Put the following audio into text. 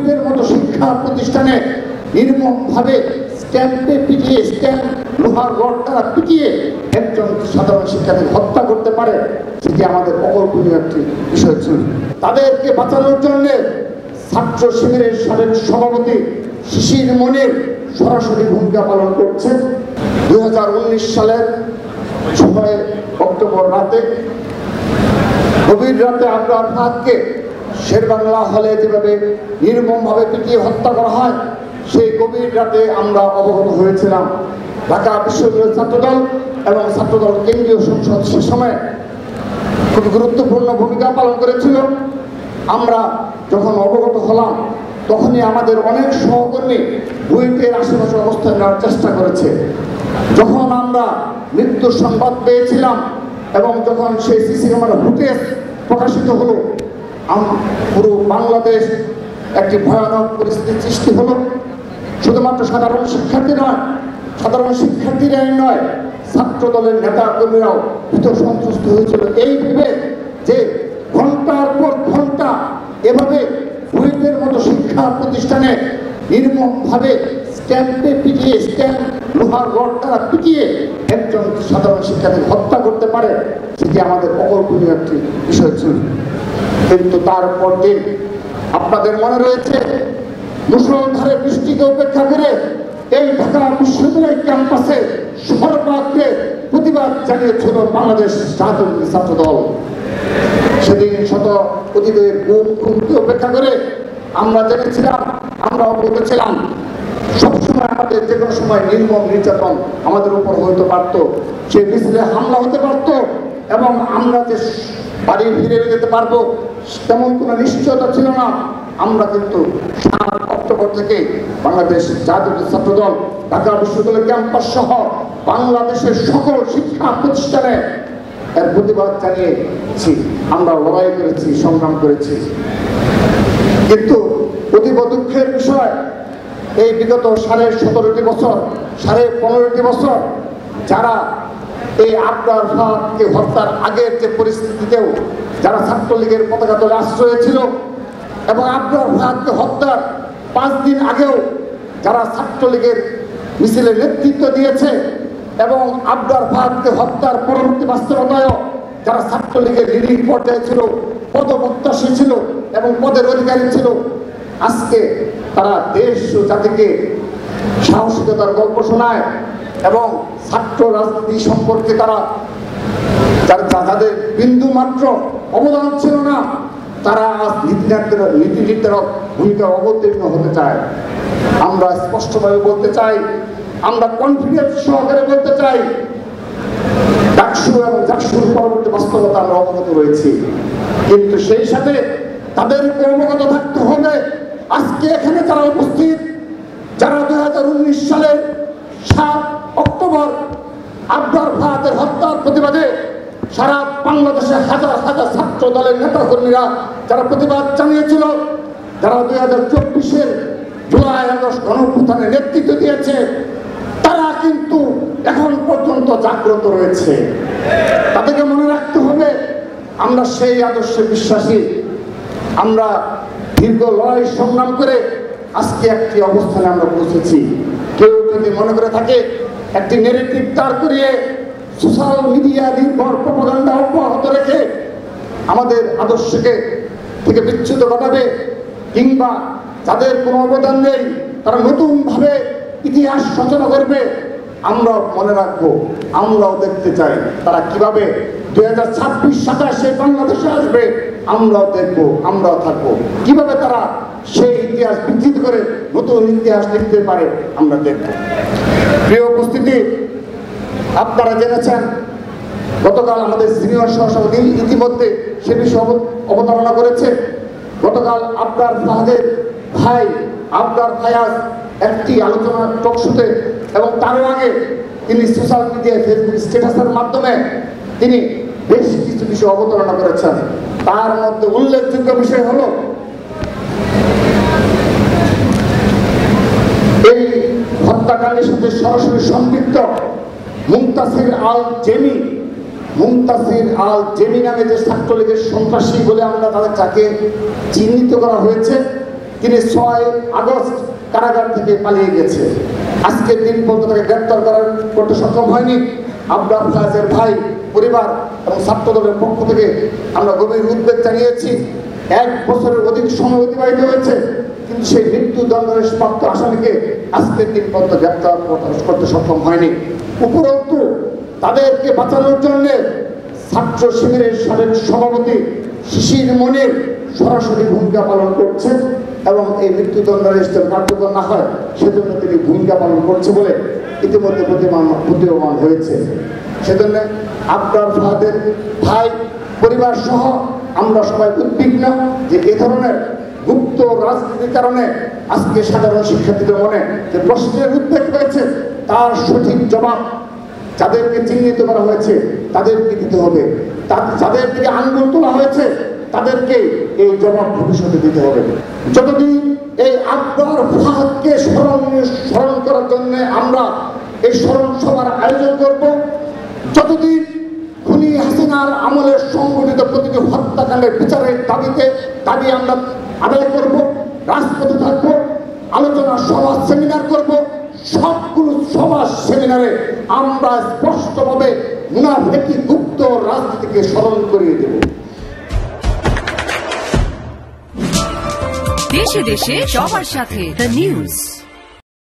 বুয়েটের মতো শিক্ষা প্রতিষ্ঠানে নির্মমভাবে স্ট্যাম্পে পিটিয়ে স্ট্যাম্প লোহার রড দ্বারা পিটিয়ে একজন সাধারণ শিক্ষার্থী হত্যা করতে পারে, সেটি আমাদের অকল্পনীয় একটি বিষয় ছিল। তাদেরকে বাঁচানোর জন্য ছাত্র শিবিরের সাবেক সভাপতি শিশির মনির সরাসরি ভূমিকা পালন করছেন। 2019 সালের 6 অক্টোবর রাতে, গভীর রাতে আবরার ফাহাদকে শেরবাংলা হলে যেভাবে নির্মমভাবে পিটিয়ে হত্যা করা হয়, সেই গভীর রাতে আমরা অবগত হয়েছিলাম। ঢাকা বিশ্ববিদ্যালয়ের ছাত্রদল এবং ছাত্রদল কেন্দ্রীয় সংসদ সে সময় খুব গুরুত্বপূর্ণ ভূমিকা পালন করেছিল। আমরা যখন অবগত হলাম, তখনই আমাদের অনেক সহকর্মী বুয়েটের আশেপাশে অবস্থান নেওয়ার চেষ্টা করেছে। যখন আমরা মৃত্যুর সংবাদ পেয়েছিলাম এবং যখন সেই সিসি ক্যামেরা ফুটেজ প্রকাশিত হলো, পুরো বাংলাদেশ একটি ভয়ানক পরিস্থিতির সৃষ্টি হলো। শুধুমাত্র সাধারণ শিক্ষার্থী নয়, সাধারণ শিক্ষার্থীরাই নয়, ছাত্র দলের নেতা কর্মীরাও ভীত সন্ত্রস্ত হয়েছিল এই ভেবে যে ঘন্টার পর ঘন্টা এভাবে বুয়েটের মতো শিক্ষা প্রতিষ্ঠানে নির্মমভাবে স্ট্যাম্পে পিটিয়ে স্ট্যাম্প লোহার রড দ্বারা পিটিয়ে একজন সাধারণ শিক্ষার্থী হত্যা করতে পারে, সেটি আমাদের অকল্পনীয় একটি বিষয় ছিল। কিন্তু তারপর দিন আপনাদের মনে রয়েছে, মুষলধারে বৃষ্টিকে উপেক্ষা করে এই ঢাকা বিশ্ববিদ্যালয় ক্যাম্পাসে সর্বাগ্রে প্রতিবাদ জানিয়েছিল বাংলাদেশ জাতীয় ছাত্র দল। সেদিন শত অতীতের গুমকে উপেক্ষা করে আমরা জেনেছিলাম, আমরা অবগত ছিলাম, সবসময় আমাদের যে কোনো সময় নির্মম নির্যাতন আমাদের উপর হতে পারত, সে মিছিলে হামলা হতে পারত এবং আমরা যে বাড়ি ফিরে যেতে পারবো তেমন কোনো নিশ্চয়তা ছিল না। আমরা কিন্তু 7 অক্টোবর থেকে বাংলাদেশ জাতীয় ছাত্রদল ঢাকা বিশ্ববিদ্যালয় ক্যাম্পাস সহ বাংলাদেশের সকল শিক্ষা প্রতিষ্ঠানে এর প্রতিবাদ জানিয়েছি, আমরা লড়াই করেছি, সংগ্রাম করেছি। কিন্তু অতীব দুঃখের বিষয়, এই বিগত 17.5 বছর 15.5 বছর যারা এই আবরার ফাহাদকে হত্যার আগের যে পরিস্থিতিতেও যারা ছাত্রলীগের পতাকা তলে আশ্রয় ছিল এবং আবরার ফাহাদকে হত্যার 5 দিন আগেও যারা ছাত্রলীগের মিছিলে নেতৃত্ব দিয়েছে এবং আবরার ফাহাদকে হত্যার পরবর্তী বাস্তবতায়ও যারা ছাত্রলীগের লিডিং পর্যায়ে ছিল, পদপ্রত্যাশী ছিল এবং পদের অধিকারী ছিল, আজকে তারা দেশ ও জাতিকে সাহসিকতার গল্প শোনায় এবং ছাত্র রাজনীতি সম্পর্কে তারা যাদের বিন্দু মাত্র অবদান ছিল না, তারা আজ নীতি নির্ধারক ভূমিকা অবতীর্ণ হতে চায়। আমরা স্পষ্টভাবে বলতে চাই, আমরা কনফিডেন্স সহকারে বলতে চাই, ডাকসু এবং জাকসুর পরবর্তী বাস্তবতা আমরা অবগত রয়েছি। কিন্তু সেই সাথে তাদেরকে অবগত থাকতে হবে, আজকে এখানে যারা উপস্থিত, যারা 2019 সালের 7 অক্টোবর আবরার ফাহাদের হত্যার প্রতিবাদে সারা বাংলাদেশে হাজার হাজার ছাত্র দলের নেতা কর্মীরা যারা প্রতিবাদ জানিয়েছিল, যারা 2024-এর জুলাই আগস্ট গণঅভ্যুত্থানে নেতৃত্ব দিয়েছে, তারা কিন্তু এখন পর্যন্ত জাগ্রত রয়েছে। তাদেরকে মনে রাখতে হবে, আমরা সেই আদর্শে বিশ্বাসী। আমরা দীর্ঘ লড়াই সংগ্রাম করে আজকে একটি অবস্থানে আমরা পৌঁছেছি। কেউ যদি মনে করে থাকে একটি নেগেটিভ দাঁড় করিয়ে সোশ্যাল মিডিয়া নির্ভর প্রপাগান্ডা অব্যাহত রেখে আমাদের আদর্শকে থেকে বিচ্যুত ঘটাবে, কিংবা যাদের কোনো অবদান নেই তারা নতুনভাবে ইতিহাস রচনা করবে, আমরা মনে রাখবো, আমরাও দেখতে চাই তারা কিভাবে 2026-27 বাংলাদেশে আসবে। আমরাও দেখবো, আমরাও থাকবো, কিভাবে তারা সেই ইতিহাস বিকৃত করে নতুন ইতিহাস লিখতে পারে, আমরা দেখব। প্রিয় উপস্থিতি, আপনারা জেনেছেন গতকাল আমাদের সিনিয়র সহসভাপতি ইতিমধ্যে সে বিষয়ে অবতারণা করেছে। গতকাল আবরার ফাহাদের ভাই আবরার ফায়াজ একটি আলোচনা টকশোতে এবং তারও আগে তিনি সোশ্যাল মিডিয়ায় ফেসবুক স্ট্যাটাসের মাধ্যমে তিনি বেশ কিছু বিষয় অবতারণা করেছেন। তার মধ্যে উল্লেখযোগ্য বিষয় হলো এই হত্যাকাণ্ডের সাথে সরাসরি সম্পৃক্ত মুনতাসির আল জেমি নামে যে ছাত্রলীগের সন্ত্রাসী বলে আমরা তাদের যাকে চিহ্নিত করা হয়েছে, তিনি 6 আগস্ট কারাগার থেকে পালিয়ে গেছে। আজকের দিন পর্যন্ত তাকে গ্রেপ্তার করতে সক্ষম হয়নি। আবরার ফায়াজের ভাই, পরিবার এবং ছাত্র দলের পক্ষ থেকে আমরা গভীর উদ্বেগ জানিয়েছি। 1 বছরের অধিক সময় অতিবাহিত হয়েছে, কিন্তু সেই মৃত্যুদণ্ডের প্রাপ্ত আসামিকে আজকের দিন পর্যন্ত গ্রেপ্তার করতে সক্ষম হয়নি। উপরন্তু তাদেরকে বাঁচানোর জন্য ছাত্র শিবিরের সাবেক সভাপতি শিশির মনির সরাসরি ভূমিকা পালন করছেন এবং এই মৃত্যুদণ্ডের কার্যকর না হয় সেজন্য তিনি ভূমিকা পালন করছে বলে ইতিমধ্যে প্রতীয়মান হয়েছে। সেজন্য আবরার ফাহাদের ভাই, পরিবার সহ আমরা সবাই উদ্বিগ্ন যে এই ধরনের গুপ্ত রাজনীতির কারণে আজকে সাধারণ শিক্ষার্থীদের মনে যে প্রশ্নের উদ্বেগ হয়েছে তার সঠিক জবাব যাদেরকে চিহ্নিত করা হয়েছে তাদেরকে দিতে হবে। যাদের দিকে আঙ্গুল তোলা হয়েছে তাদেরকে এই জবাব ভবিষ্যতে দিতে হবে। যতদিন এই আবরার ফাহাদকে স্মরণ করার জন্য আমরা এই স্মরণ সভার আয়োজন করব, যতদিন খুনি হাসিনার আমলের সংগঠিত প্রতিটি হত্যাকাণ্ডের বিচারের দাবি আমরা আদায় করব, রাজপথে থাকবো, আলোচনা সভা সেমিনার করব। সবগুলো সভা সেমিনারে আমরা স্পষ্টভাবে মুনাফিকি গুপ্ত রাজনীতিকে স্মরণ করিয়ে দেব। দেশে দেশে সবার সাথে দ্য নিউজ।